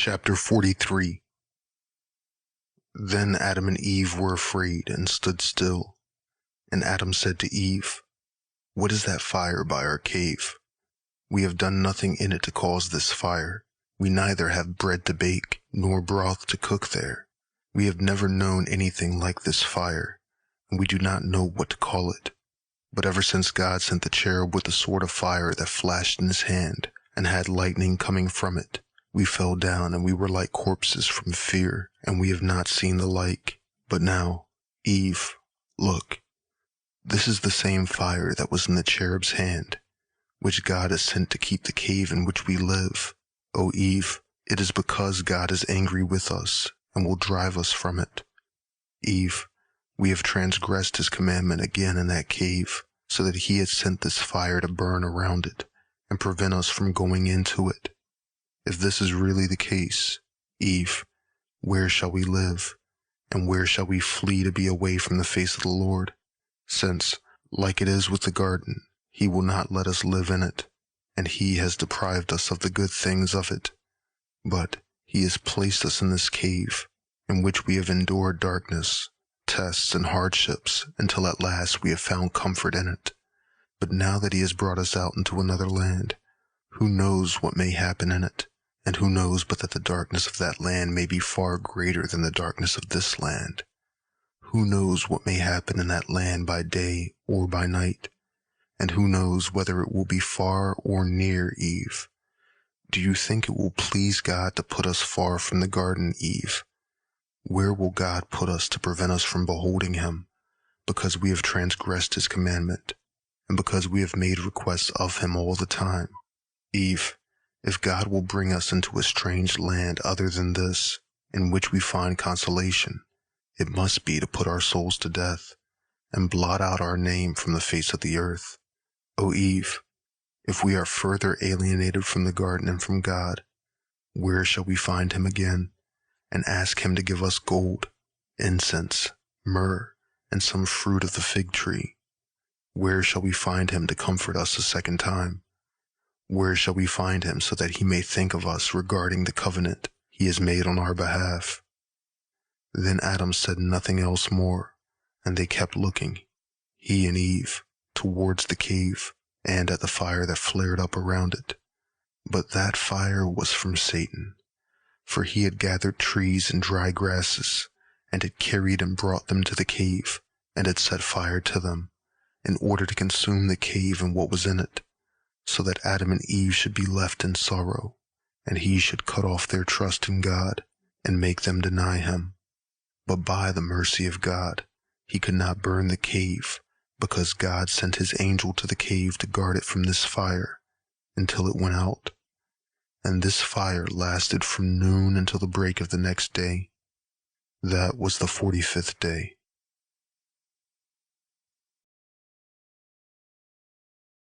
Chapter 43. Then Adam and Eve were afraid and stood still. And Adam said to Eve, "What is that fire by our cave? We have done nothing in it to cause this fire. We neither have bread to bake, nor broth to cook there. We have never known anything like this fire, and we do not know what to call it. But ever since God sent the cherub with a sword of fire that flashed in his hand, and had lightning coming from it, we fell down and we were like corpses from fear, and we have not seen the like. But now, Eve, look, this is the same fire that was in the cherub's hand, which God has sent to keep the cave in which we live. O Eve, it is because God is angry with us and will drive us from it. Eve, we have transgressed his commandment again in that cave, so that he had sent this fire to burn around it and prevent us from going into it. If this is really the case, Eve, where shall we live, and where shall we flee to be away from the face of the Lord? Since, like it is with the garden, he will not let us live in it, and he has deprived us of the good things of it. But he has placed us in this cave, in which we have endured darkness, tests, and hardships, until at last we have found comfort in it. But now that he has brought us out into another land, who knows what may happen in it? And who knows but that the darkness of that land may be far greater than the darkness of this land? Who knows what may happen in that land by day or by night? And who knows whether it will be far or near, Eve? Do you think it will please God to put us far from the garden, Eve? Where will God put us to prevent us from beholding him, because we have transgressed his commandment, and because we have made requests of him all the time? Eve, if God will bring us into a strange land other than this, in which we find consolation, it must be to put our souls to death, and blot out our name from the face of the earth. O Eve, if we are further alienated from the garden and from God, where shall we find him again, and ask him to give us gold, incense, myrrh, and some fruit of the fig tree? Where shall we find him to comfort us a second time? Where shall we find him so that he may think of us regarding the covenant he has made on our behalf?" Then Adam said nothing else more, and they kept looking, he and Eve, towards the cave and at the fire that flared up around it. But that fire was from Satan, for he had gathered trees and dry grasses, and had carried and brought them to the cave, and had set fire to them, in order to consume the cave and what was in it, so that Adam and Eve should be left in sorrow, and he should cut off their trust in God, and make them deny him. But by the mercy of God, he could not burn the cave, because God sent his angel to the cave to guard it from this fire, until it went out. And this fire lasted from noon until the break of the next day. That was the 45th day.